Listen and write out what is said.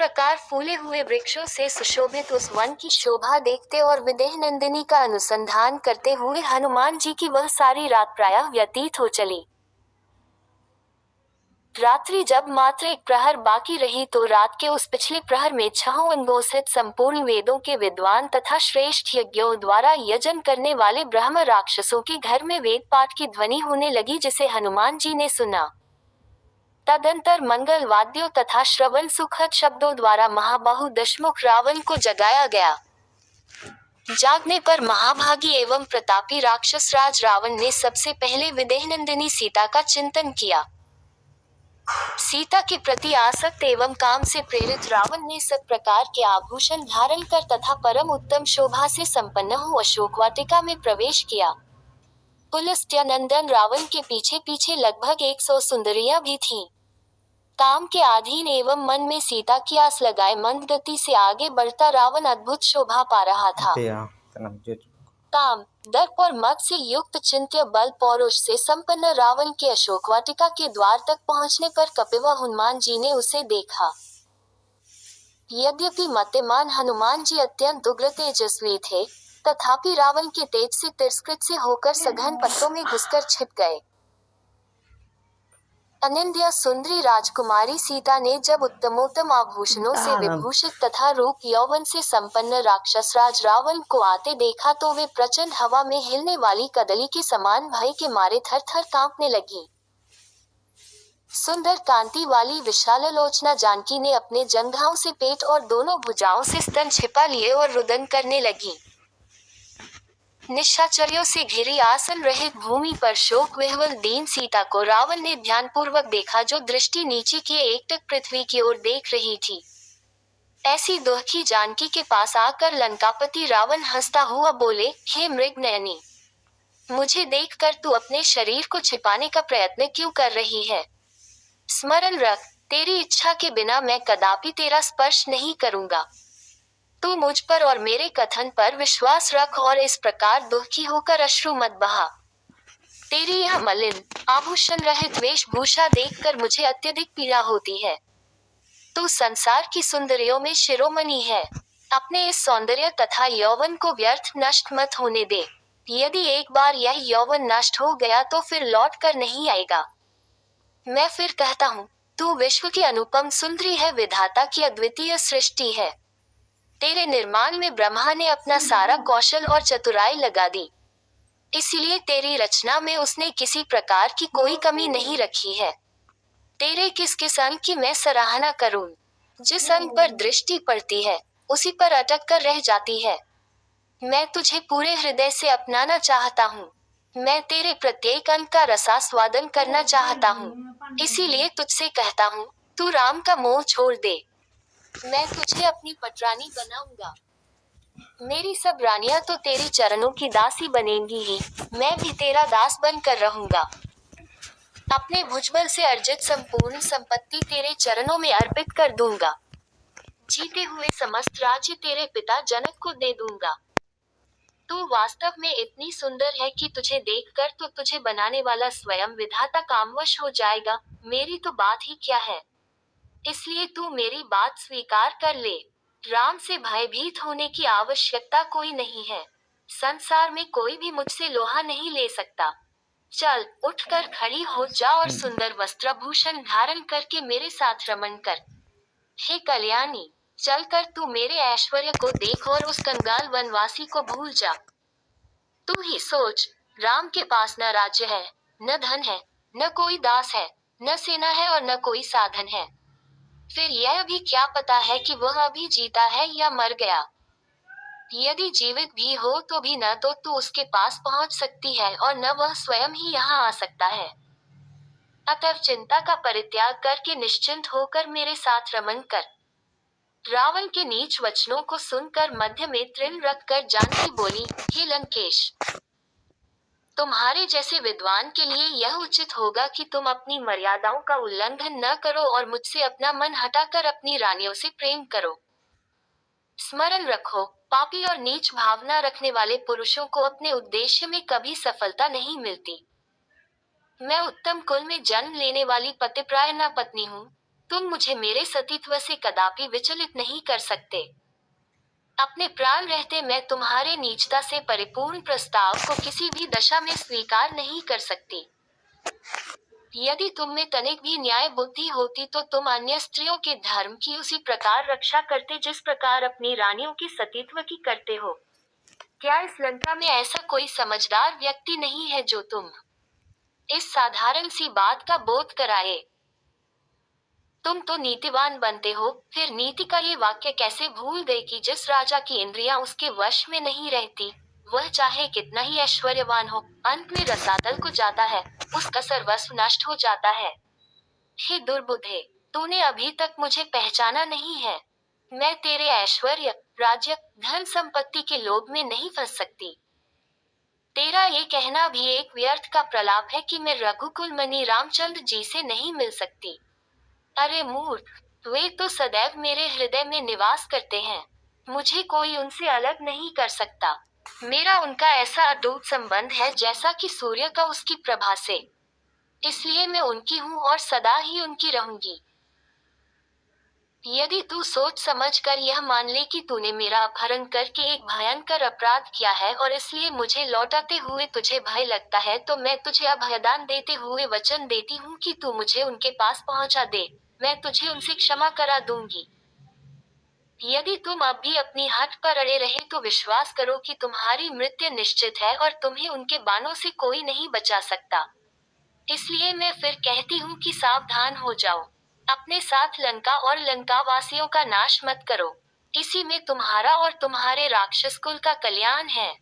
प्रकार फूले हुए वृक्षों से सुशोभित उस वन की शोभा देखते और विदेह नंदिनी का अनुसंधान करते हुए हनुमान जी की वह सारी रात प्रायः व्यतीत हो चली। रात्रि जब मात्र एक प्रहर बाकी रही तो रात के उस पिछले प्रहर में छहों अंगों सहित संपूर्ण वेदों के विद्वान तथा श्रेष्ठ यज्ञों द्वारा यजन करने वाले ब्रह्म राक्षसों के घर में वेद पाठ की ध्वनि होने लगी, जिसे हनुमान जी ने सुना। तदंतर मंगल वाद्यों तथा श्रवण सुखद शब्दों द्वारा महाबाहु दशमुख रावण को जगाया गया। जागने पर महाभागी एवं प्रतापी राक्षस राज रावण ने सबसे पहले विदेहनंदिनी सीता का चिंतन किया। सीता के प्रति आसक्त एवं काम से प्रेरित रावण ने सब प्रकार के आभूषण धारण कर तथा परम उत्तम शोभा से संपन्न हो अशोक वाटिका में प्रवेश किया। पुलस्त्य रावण के पीछे पीछे लगभग 100 सुंदरियां भी थीं। काम के अधीन एवं मन में सीता की आस लगाए मंद गति से आगे बढ़ता रावण अद्भुत शोभा पा रहा था। काम, दर्प और मद से युक्त चिंत्य बल पौरुष से संपन्न रावण के अशोक वाटिका के द्वार तक पहुंचने पर कपिवा हनुमान जी ने उसे देखा। यद्यपि मतिमान हनुमान जी अत्यंत उग्र तेजस्वी थे, तथापि रावण के तेज से तिरस्कृत से होकर सघन पत्तों में घुसकर छिप गए। अनिंद्य सुंदरी राजकुमारी सीता ने जब उत्तमोत्तम आभूषणों से विभूषित तथा रूप यौवन से संपन्न राक्षस राज रावण को आते देखा तो वे प्रचंड हवा में हिलने वाली कदली के समान भय के मारे थर थर कांपने लगी। सुंदर कांति वाली विशाल लोचना जानकी ने अपने जंघाओं से पेट और दोनों भुजाओं से स्तन छिपा लिए और रुदन करने लगी। निशाचर्यों से घिरी आसन रहित भूमि पर शोक विह्वल दीन सीता को रावण ने ध्यानपूर्वक देखा, जो दृष्टि नीचे किए एकटक पृथ्वी की ओर देख रही थी। ऐसी दुखी जानकी के पास आकर लंकापति रावण हंसता हुआ बोले, हे मृगनयनी, मुझे देखकर तू अपने शरीर को छिपाने का प्रयत्न क्यों कर रही है? स्मरण रख, तेरी इच्छा के बिना मैं कदापि तेरा स्पर्श नहीं करूंगा। तू मुझ पर और मेरे कथन पर विश्वास रख और इस प्रकार दुखी होकर अश्रु मत बहा। तेरी यह मलिन आभूषण रहित वेशभूषा देखकर मुझे अत्यधिक पीड़ा होती है। तू संसार की सुंदरियों में शिरोमणि है। अपने इस सौंदर्य तथा यौवन को व्यर्थ नष्ट मत होने दे। यदि एक बार यह यौवन नष्ट हो गया तो फिर लौट कर नहीं आएगा। मैं फिर कहता हूँ, तू विश्व की अनुपम सुंदरी है, विधाता की अद्वितीय सृष्टि है। तेरे निर्माण में ब्रह्मा ने अपना सारा कौशल और चतुराई लगा दी, इसलिए तेरी रचना में उसने किसी प्रकार की कोई कमी नहीं रखी है। तेरे किस किस अंग की मैं सराहना करूं? जिस अंग पर दृष्टि पड़ती है उसी पर अटक कर रह जाती है। मैं तुझे पूरे हृदय से अपनाना चाहता हूँ। मैं तेरे प्रत्येक अंग का रसास्वादन करना चाहता हूँ। इसीलिए तुझसे कहता हूँ, तू राम का मोह छोड़ दे। मैं तुझे अपनी पटरानी बनाऊंगा। मेरी सब रानियां तो तेरी चरणों की दासी बनेंगी ही, मैं भी तेरा दास बनकर रहूंगा। अपने भुजबल से अर्जित संपूर्ण संपत्ति तेरे चरणों में अर्पित कर दूंगा। जीते हुए समस्त राज्य तेरे पिता जनक को दे दूंगा। तू वास्तव में इतनी सुंदर है कि तुझे देखकर तो तुझे बनाने वाला स्वयं विधाता कामवश हो जाएगा। मेरी तो बात ही क्या है, इसलिए तू मेरी बात स्वीकार कर ले। राम से भयभीत होने की आवश्यकता कोई नहीं है। संसार में कोई भी मुझसे लोहा नहीं ले सकता। चल, उठकर खड़ी हो जा और सुंदर वस्त्रभूषण धारण करके मेरे साथ रमण कर। हे कल्याणी, चलकर तू मेरे ऐश्वर्य को देख और उस कंगाल वनवासी को भूल जा। तू ही सोच, राम के पास न राज्य है, न धन है, न कोई दास है, न सेना है और न कोई साधन है। फिर यह भी क्या पता है कि वह अभी जीता है या मर गया। यदि जीवित भी हो तो भी न तो तू उसके पास पहुंच सकती है और न वह स्वयं ही यहाँ आ सकता है। अतः चिंता का परित्याग करके निश्चिंत होकर मेरे साथ रमण कर। रावण के नीच वचनों को सुनकर मध्य में तृण रखकर जानकी बोली, हे लंकेश, तुम्हारे जैसे विद्वान के लिए यह उचित होगा कि तुम अपनी मर्यादाओं का उल्लंघन न करो और मुझसे अपना मन हटाकर अपनी रानियों से प्रेम करो। स्मरण रखो, पापी और नीच भावना रखने वाले पुरुषों को अपने उद्देश्य में कभी सफलता नहीं मिलती। मैं उत्तम कुल में जन्म लेने वाली पतिव्रता पत्नी हूँ। तुम मुझे मेरे सतीत्व से कदापि विचलित नहीं कर सकते। अपने प्राण रहते मैं तुम्हारे नीचता से परिपूर्ण प्रस्ताव को किसी भी दशा में स्वीकार नहीं कर सकती। यदि तुम में तनिक भी न्याय बुद्धि होती तो तुम अन्य स्त्रियों के धर्म की उसी प्रकार रक्षा करते जिस प्रकार अपनी रानियों की सतीत्व की करते हो। क्या इस लंका में ऐसा कोई समझदार व्यक्ति नहीं है जो तुम इस साधारण सी बात का बोध कराए? तुम तो नीतिवान बनते हो, फिर नीति का ये वाक्य कैसे भूल गए कि जिस राजा की इंद्रियां उसके वश में नहीं रहती, वह चाहे कितना ही ऐश्वर्यवान हो, अंत में रसातल को जाता है, उसका सर्वस्व नष्ट हो जाता है। हे दुर्बुद्धे, तूने अभी तक मुझे पहचाना नहीं है। मैं तेरे ऐश्वर्य, राज्य, धन संपत्ति के लोभ में नहीं फंस सकती। तेरा ये कहना भी एक व्यर्थ का प्रलाप है कि मैं रघुकुल मणि रामचंद्र जी से नहीं मिल सकती। अरे मूर्ख, वे तो सदैव मेरे हृदय में निवास करते हैं। मुझे कोई उनसे अलग नहीं कर सकता। मेरा उनका ऐसा अटूट संबंध है जैसा कि सूर्य का उसकी प्रभा से। इसलिए मैं उनकी हूँ और सदा ही उनकी रहूंगी। यदि तू सोच समझ कर यह मान ले कि तूने मेरा अपहरण करके एक भयंकर अपराध किया है और इसलिए मुझे लौटाते हुए तुझे भय लगता है, तो मैं तुझे अभयदान देते हुए वचन देती हूँ कि तू मुझे उनके पास पहुँचा दे, मैं तुझे उनसे क्षमा करा दूंगी। यदि तुम अब भी अपनी हट पर अड़े रहे तो विश्वास करो कि तुम्हारी मृत्यु निश्चित है और तुम्हें उनके बाणों से कोई नहीं बचा सकता। इसलिए मैं फिर कहती हूँ कि सावधान हो जाओ। अपने साथ लंका और लंकावासियों का नाश मत करो। इसी में तुम्हारा और तुम्हारे राक्षस कुल का कल्याण है।